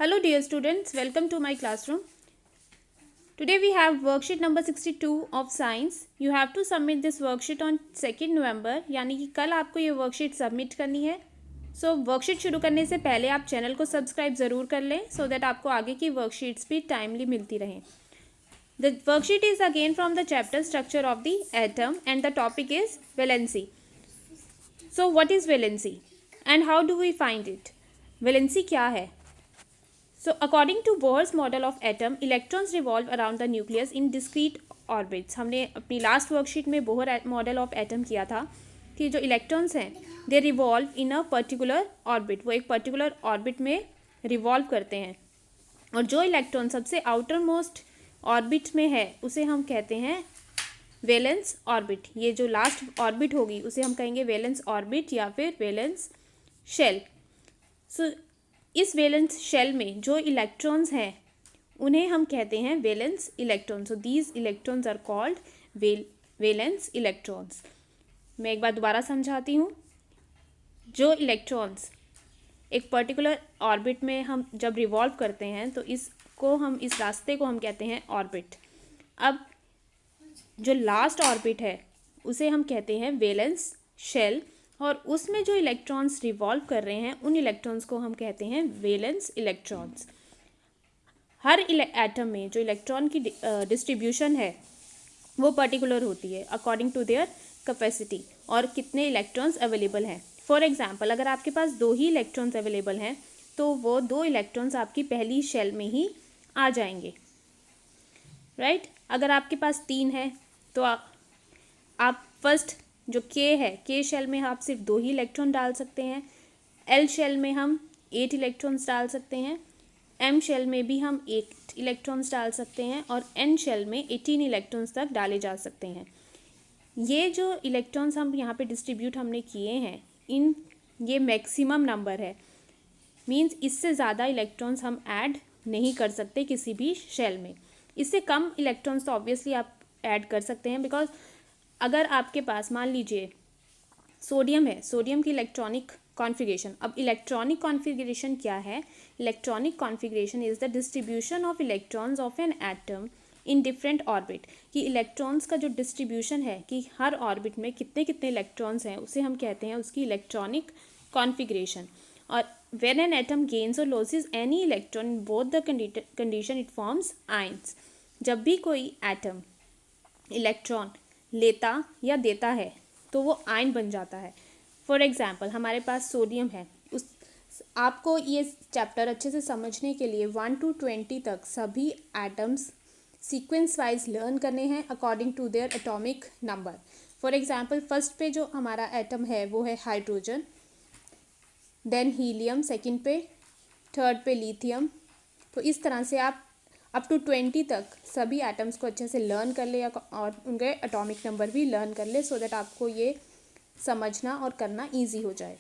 Hello dear students, welcome to my classroom. Today we have worksheet number 62 of science. You have to submit this worksheet on 2nd November, यानी कि कल आपको ये worksheet submit करनी है. सो worksheet शुरू करने से पहले आप चैनल को सब्सक्राइब ज़रूर कर लें सो दैट आपको आगे की वर्कशीट्स भी टाइमली मिलती रहें. The worksheet is again from the chapter structure of the atom and the topic is valency. So what is valency and how do we find it? Valency क्या है? So according to Bohr's model of atom, electrons revolve around the nucleus in discrete orbits. हमने अपनी last worksheet में Bohr model of atom किया था कि जो electrons हैं दे revolve in a particular orbit, वो एक पर्टिकुलर ऑर्बिट में रिवॉल्व करते हैं. और जो इलेक्ट्रॉन सबसे आउटर मोस्ट ऑर्बिट में है उसे हम कहते हैं वैलेंस ऑर्बिट. ये जो लास्ट ऑर्बिट होगी उसे हम कहेंगे वैलेंस ऑर्बिट या फिर वैलेंस शेल. सो इस वैलेंस शेल में जो इलेक्ट्रॉन्स हैं उन्हें हम कहते हैं valence electrons. So these electrons are called valence electrons. मैं एक बार दोबारा समझाती हूँ. जो इलेक्ट्रॉन्स एक पर्टिकुलर ऑर्बिट में हम जब रिवॉल्व करते हैं तो इस रास्ते को हम कहते हैं ऑर्बिट. अब जो लास्ट ऑर्बिट है उसे हम कहते हैं वैलेंस शेल और उसमें जो इलेक्ट्रॉन्स रिवॉल्व कर रहे हैं उन इलेक्ट्रॉन्स को हम कहते हैं वैलेंस इलेक्ट्रॉन्स. हर एटम में जो इलेक्ट्रॉन की डिस्ट्रीब्यूशन है वो पर्टिकुलर होती है अकॉर्डिंग टू देयर कैपेसिटी और कितने इलेक्ट्रॉन्स अवेलेबल हैं. फॉर एग्जांपल अगर आपके पास 2 ही इलेक्ट्रॉन्स अवेलेबल हैं तो वो 2 इलेक्ट्रॉन्स आपकी पहली शेल में ही आ जाएंगे, राइट. अगर आपके पास 3 है तो आप फर्स्ट जो के है के शेल में आप सिर्फ 2 ही इलेक्ट्रॉन डाल सकते हैं. एल शेल में हम 8 इलेक्ट्रॉन्स डाल सकते हैं. एम शेल में भी हम 8 इलेक्ट्रॉन्स डाल सकते हैं और एन शेल में 18 इलेक्ट्रॉन्स तक डाले जा सकते हैं. ये जो इलेक्ट्रॉन्स हम यहाँ पे डिस्ट्रीब्यूट हमने किए हैं ये मैक्सिमम नंबर है. मींस इससे ज़्यादा इलेक्ट्रॉन्स हम ऐड नहीं कर सकते किसी भी शेल में. इससे कम इलेक्ट्रॉन्स तो ऑब्वियसली आप ऐड कर सकते हैं बिकॉज अगर आपके पास मान लीजिए सोडियम है, सोडियम की इलेक्ट्रॉनिक कॉन्फ़िगरेशन. अब इलेक्ट्रॉनिक कॉन्फ़िगरेशन क्या है? Electronic configuration is the distribution of electrons of an atom in different orbit. कि इलेक्ट्रॉन्स का जो डिस्ट्रीब्यूशन है कि हर ऑर्बिट में कितने कितने इलेक्ट्रॉन्स हैं उसे हम कहते हैं उसकी इलेक्ट्रॉनिक कॉन्फ़िगरेशन. और व्हेन एन एटम गेन्स और losses any electron in both the condition it forms ions. जब भी कोई एटम इलेक्ट्रॉन लेता या देता है तो वो आयन बन जाता है. फॉर एग्जांपल हमारे पास सोडियम है. आपको ये चैप्टर अच्छे से समझने के लिए 1 to 20 तक सभी एटम्स सीक्वेंस वाइज लर्न करने हैं according to their atomic number. For example first पे जो हमारा एटम है वो है हाइड्रोजन, देन हीलियम सेकंड पे, थर्ड पे लिथियम. तो इस तरह से आप अप टू 20 तक सभी एटम्स को अच्छे से लर्न कर ले और उनके एटॉमिक नंबर भी लर्न कर ले सो दैट आपको ये समझना और करना इजी हो जाए.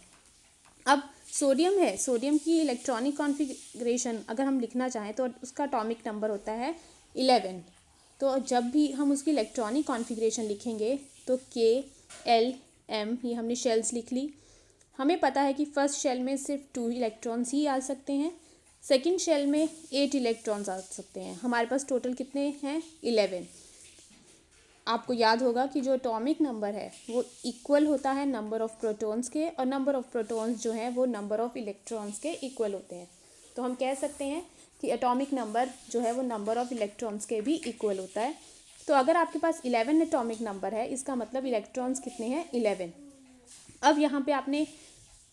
अब सोडियम है, सोडियम की इलेक्ट्रॉनिक कॉन्फ़िगरेशन अगर हम लिखना चाहें तो उसका एटॉमिक नंबर होता है 11. तो जब भी हम उसकी इलेक्ट्रॉनिक कॉन्फ़िगरेशन लिखेंगे तो के एल एम ये हमने शेल्स लिख ली. हमें पता है कि फर्स्ट शेल में सिर्फ 2 इलेक्ट्रॉन्स ही आ सकते हैं, सेकेंड शेल में 8 इलेक्ट्रॉन्स आ सकते हैं. हमारे पास टोटल कितने हैं? 11. आपको याद होगा कि जो एटॉमिक नंबर है वो इक्वल होता है नंबर ऑफ़ प्रोटॉन्स के और नंबर ऑफ़ प्रोटॉन्स जो हैं वो नंबर ऑफ़ इलेक्ट्रॉन्स के इक्वल होते हैं. तो हम कह सकते हैं कि एटॉमिक नंबर जो है वो नंबर ऑफ़ इलेक्ट्रॉन्स के भी इक्वल होता है. तो अगर आपके पास 11 एटॉमिक नंबर है इसका मतलब इलेक्ट्रॉन्स कितने हैं? 11. अब यहाँ पे आपने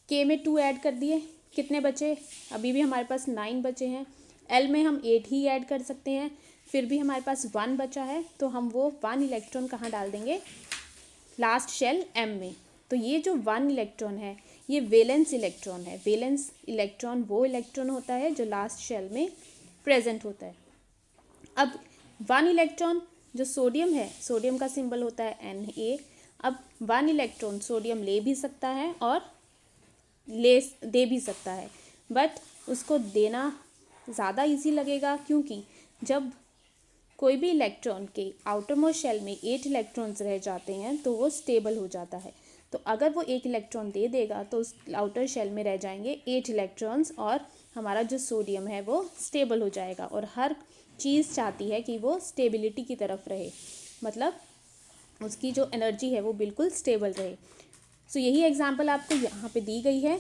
के में 2 ऐड कर दिए, कितने बचे? अभी भी हमारे पास 9 बचे हैं. एल में हम 8 ही ऐड कर सकते हैं, फिर भी हमारे पास 1 बचा है. तो हम वो 1 इलेक्ट्रॉन कहाँ डाल देंगे? लास्ट शेल एम में. तो ये जो 1 इलेक्ट्रॉन है ये वैलेंस इलेक्ट्रॉन है. वैलेंस इलेक्ट्रॉन वो इलेक्ट्रॉन होता है जो लास्ट शेल में प्रेजेंट होता है. अब 1 इलेक्ट्रॉन जो सोडियम है, सोडियम का सिंबल होता है Na. अब 1 इलेक्ट्रॉन सोडियम ले भी सकता है और दे भी सकता है, बट उसको देना ज़्यादा इजी लगेगा क्योंकि जब कोई भी इलेक्ट्रॉन के आउटर मोस्ट शेल में 8 इलेक्ट्रॉन्स रह जाते हैं तो वो स्टेबल हो जाता है. तो अगर वो 1 इलेक्ट्रॉन दे देगा तो उस आउटर शेल में रह जाएंगे 8 इलेक्ट्रॉन्स और हमारा जो सोडियम है वो स्टेबल हो जाएगा। और हर चीज़ चाहती है कि वो स्टेबिलिटी की तरफ रहे, मतलब उसकी जो एनर्जी है वो बिल्कुल स्टेबल रहे। सो यही एग्जांपल आपको यहाँ पे दी गई है।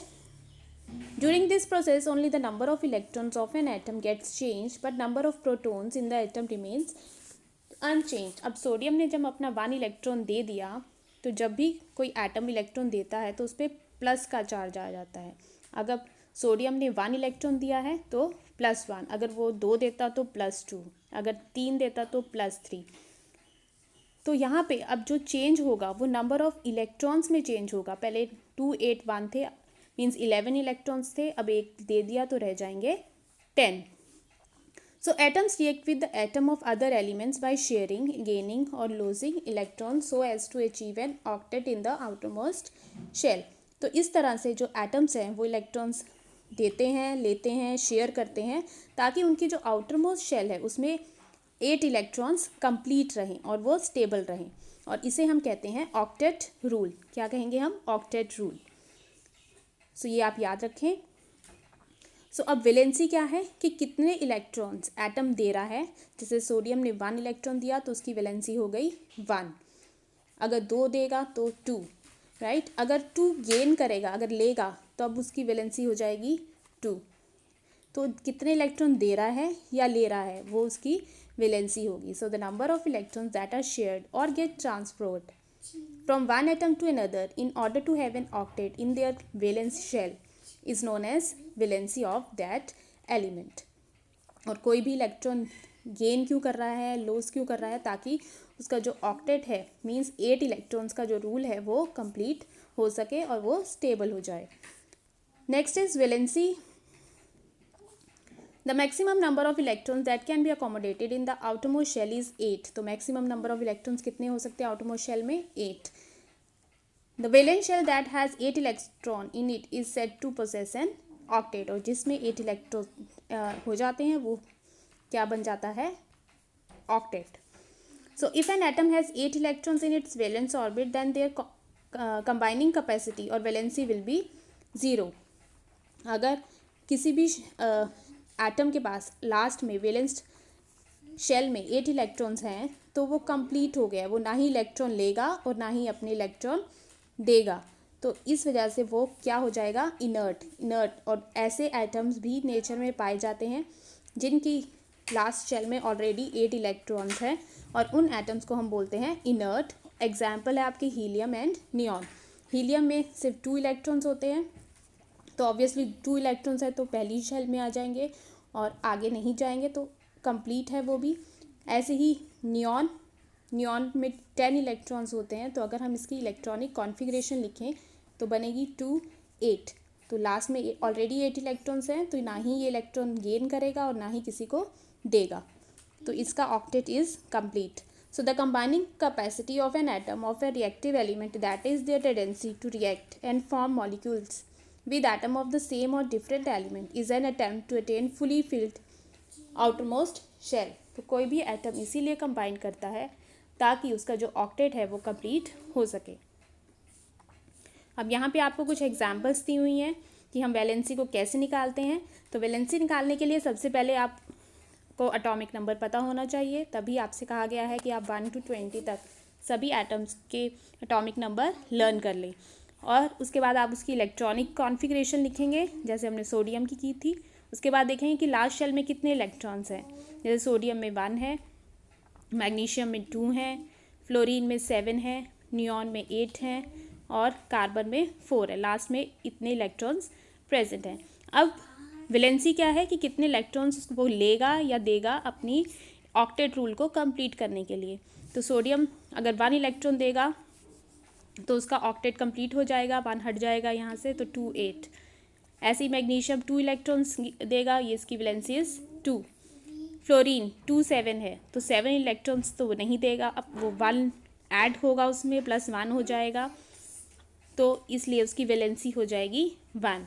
During this process, only the number of electrons of an atom gets changed, but number of protons in the atom remains unchanged. अब सोडियम ने जब अपना 1 इलेक्ट्रॉन दे दिया, तो जब भी कोई एटम इलेक्ट्रॉन देता है तो उस पर प्लस का चार्ज आ जाता है। अगर सोडियम ने 1 इलेक्ट्रॉन दिया है तो +1, अगर वो 2 देता तो +2, अगर 3 देता तो +3। तो यहाँ पे अब जो चेंज होगा वो नंबर ऑफ इलेक्ट्रॉन्स में चेंज होगा। पहले 2 8 1 थे, मीन्स 11 इलेक्ट्रॉन्स थे, अब 1 दे दिया तो रह जाएंगे 10। So atoms react with the atom of other elements by sharing, gaining or losing electrons so as to achieve an octet in the outermost shell. तो इस तरह से जो एटम्स हैं वो इलेक्ट्रॉन्स देते हैं, लेते हैं, शेयर करते हैं, ताकि उनकी जो आउटरमोस्ट शेल है उसमें 8 इलेक्ट्रॉन्स कंप्लीट रहें और वो स्टेबल रहें। और इसे हम कहते हैं ऑक्टेट रूल। क्या कहेंगे हम? Octet rule. सो ये आप याद रखें। सो अब वैलेंसी क्या है कि कितने इलेक्ट्रॉन्स एटम दे रहा है। जैसे सोडियम ने 1 इलेक्ट्रॉन दिया तो उसकी वैलेंसी हो गई 1। अगर 2 देगा तो 2, राइट। अगर 2 गेन करेगा, अगर लेगा, तो अब उसकी वैलेंसी हो जाएगी 2। तो कितने इलेक्ट्रॉन दे रहा है या ले रहा है वो उसकी वैलेंसी होगी। So the number of electrons that are shared or get transferred from one atom to another in order to have an octet in their valence shell is known as valency of that element. और कोई भी electron gain क्यों कर रहा है, loss क्यों कर रहा है, ताकि उसका जो ऑक्टेट है मीन्स 8 इलेक्ट्रॉन्स का जो रूल है वो कंप्लीट हो सके और वो स्टेबल हो जाए। Next is valency. The maximum number of electrons that can be accommodated in the outermost shell is 8. तो maximum number of electrons कितने हो सकते हैं outermost shell में? 8. The valence shell that has 8 electron in it is said to possess an octet. और जिसमें 8 electron हो जाते हैं वो क्या बन जाता है? octet. So if an atom has 8 electrons in its valence orbit, then their combining capacity or valency will be 0. अगर किसी भी एटम के पास लास्ट में वैलेंस शेल में 8 इलेक्ट्रॉन्स हैं तो वो कंप्लीट हो गया, वो ना ही इलेक्ट्रॉन लेगा और ना ही अपने इलेक्ट्रॉन देगा। तो इस वजह से वो क्या हो जाएगा? इनर्ट। और ऐसे एटम्स भी नेचर में पाए जाते हैं जिनकी लास्ट शेल में ऑलरेडी 8 इलेक्ट्रॉन्स हैं और उन एटम्स को हम बोलते हैं इनर्ट। एग्जाम्पल है आपके हीलियम एंड नियॉन। हीलियम में सिर्फ 2 इलेक्ट्रॉन्स होते हैं, तो ऑब्वियसली 2 इलेक्ट्रॉन्स है तो पहली शेल में आ जाएंगे और आगे नहीं जाएंगे, तो कंप्लीट है वो भी। ऐसे ही नियॉन में 10 इलेक्ट्रॉन्स होते हैं, तो अगर हम इसकी इलेक्ट्रॉनिक कॉन्फ़िगरेशन लिखें तो बनेगी 2 8। तो लास्ट में ऑलरेडी 8 इलेक्ट्रॉन्स हैं, तो ना ही ये इलेक्ट्रॉन गेन करेगा और ना ही किसी को देगा, तो इसका octet is complete. So the combining capacity of an atom of a reactive element, that is their tendency to react and form molecules with atom of the same or different element, is an attempt to attain fully filled outermost shell. तो कोई भी atom इसीलिए combine करता है ताकि उसका जो octet है वो कंप्लीट हो सके। अब यहाँ पे आपको कुछ एग्जांपल्स दी हुई हैं कि हम वैलेंसी को कैसे निकालते हैं। तो वैलेंसी निकालने के लिए सबसे पहले आपको एटॉमिक नंबर पता होना चाहिए, तभी आपसे कहा गया है कि आप 1 to 20 तक सभी एटम्स के एटॉमिक नंबर लर्न कर लें। और उसके बाद आप उसकी इलेक्ट्रॉनिक कॉन्फ़िगरेशन लिखेंगे जैसे हमने सोडियम की थी। उसके बाद देखेंगे कि लास्ट शेल में कितने इलेक्ट्रॉन्स हैं। जैसे सोडियम में 1 है, मैग्नीशियम में 2 हैं, फ्लोरीन में 7 है, नियॉन में 8 हैं और कार्बन में 4 है। लास्ट में इतने इलेक्ट्रॉन्स प्रेजेंट हैं। अब वैलेंसी क्या है कि कितने इलेक्ट्रॉन्स वो लेगा या देगा अपनी ऑक्टेट रूल को कंप्लीट करने के लिए। तो सोडियम अगर 1 इलेक्ट्रॉन देगा तो उसका ऑक्टेट कंप्लीट हो जाएगा, 1 हट जाएगा यहाँ से, तो 2 8। ऐसे ही मैग्नीशियम 2 इलेक्ट्रॉन्स देगा, ये इसकी वैलेंसी इज़ 2। फ्लोरीन 2 7 है तो 7 इलेक्ट्रॉन्स तो वो नहीं देगा, अब वो 1 ऐड होगा उसमें +1 हो जाएगा, तो इसलिए उसकी वैलेंसी हो जाएगी 1।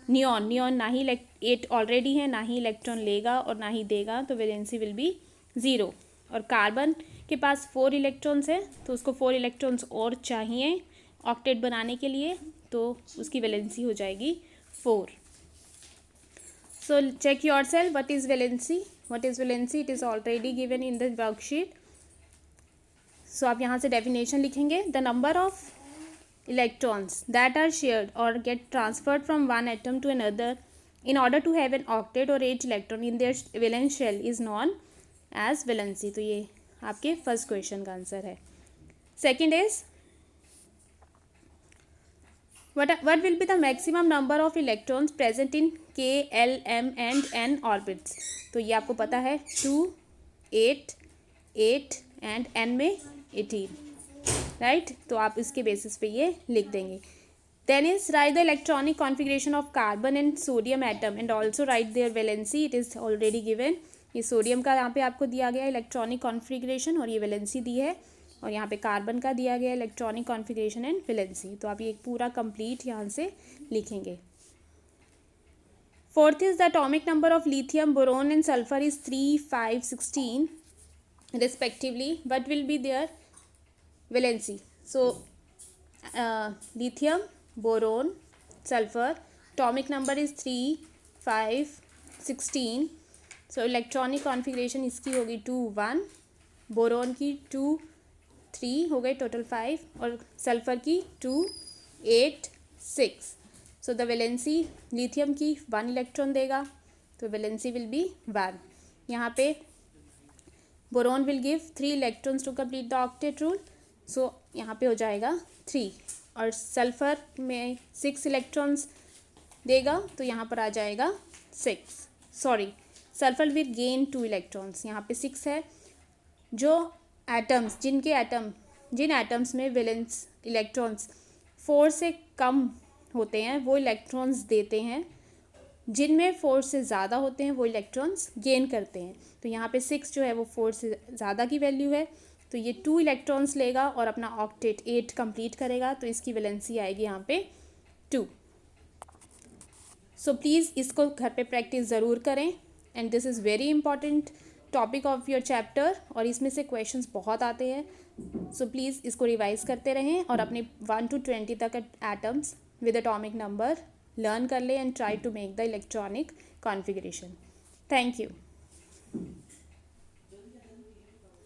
नियॉन ना ही 8 ऑलरेडी है, ना ही इलेक्ट्रॉन लेगा और ना ही देगा, तो वैलेंसी विल बी 0। और कार्बन के पास 4 इलेक्ट्रॉन्स हैं तो उसको 4 इलेक्ट्रॉन्स और चाहिए ऑक्टेट बनाने के लिए, तो उसकी वैलेंसी हो जाएगी 4. So check yourself, what is valency? What is valency? It is already given in the worksheet. So आप यहाँ से definition लिखेंगे. The number of electrons that are shared or get transferred from one atom to another in order to have an octet or 8 electron in their valence shell is known as valency. तो ये आपके first question का answer है. Second is what will be the maximum number of electrons present in k, l, m and n orbits? तो ये आपको पता है 2, 8, 8 एंड n में 18, राइट. तो आप इसके बेसिस पे ये लिख देंगे. Then is write the electronic configuration of carbon and sodium atom and also write their valency. It is already given. ये सोडियम का यहाँ पे आपको दिया गया इलेक्ट्रॉनिक कॉन्फिगरेशन और ये वैलेंसी दी है, और यहाँ पे कार्बन का दिया गया इलेक्ट्रॉनिक कॉन्फिगरेशन एंड वैलेंसी. तो आप ये पूरा कंप्लीट यहाँ से लिखेंगे. Fourth is the atomic number of lithium, boron and sulphur is 3, 5, 16 respectively. What will be their valency? So lithium, boron, sulfur, atomic number is 3, 5, 16. So electronic configuration इसकी होगी 2, 1, boron की 2, 3 हो गए टोटल 5, और सल्फर की 2, 8, 6. सो द वैलेंसी लिथियम की 1 electron देगा, तो वैलेंसी विल बी 1. यहाँ पे boron will give 3 electrons to complete the octet rule, so यहाँ पे हो जाएगा 3. और सल्फर में 6 इलेक्ट्रॉन्स देगा, तो यहाँ पर आ जाएगा 6. Sorry, sulphur will gain 2 electrons. यहाँ पे 6 है. जो एटम्स जिन एटम्स में वैलेंस इलेक्ट्रॉन्स 4 से कम होते हैं वो इलेक्ट्रॉन्स देते हैं, जिनमें 4 से ज़्यादा होते हैं वो इलेक्ट्रॉन्स गेन करते हैं. तो यहाँ पे 6 जो है वो 4 से ज़्यादा की वैल्यू है, तो ये 2 इलेक्ट्रॉन्स लेगा और अपना ऑक्टेट 8 कंप्लीट करेगा, तो इसकी वैलेंसी आएगी यहाँ पे 2. सो प्लीज़ इसको घर पे प्रैक्टिस ज़रूर करें, and this is very important topic of your chapter, और इसमें से क्वेश्चंस बहुत आते हैं. सो प्लीज़ इसको रिवाइज करते रहें और अपने 1 to 20 तक atoms with atomic number learn कर ले, and try to make the electronic configuration. Thank you.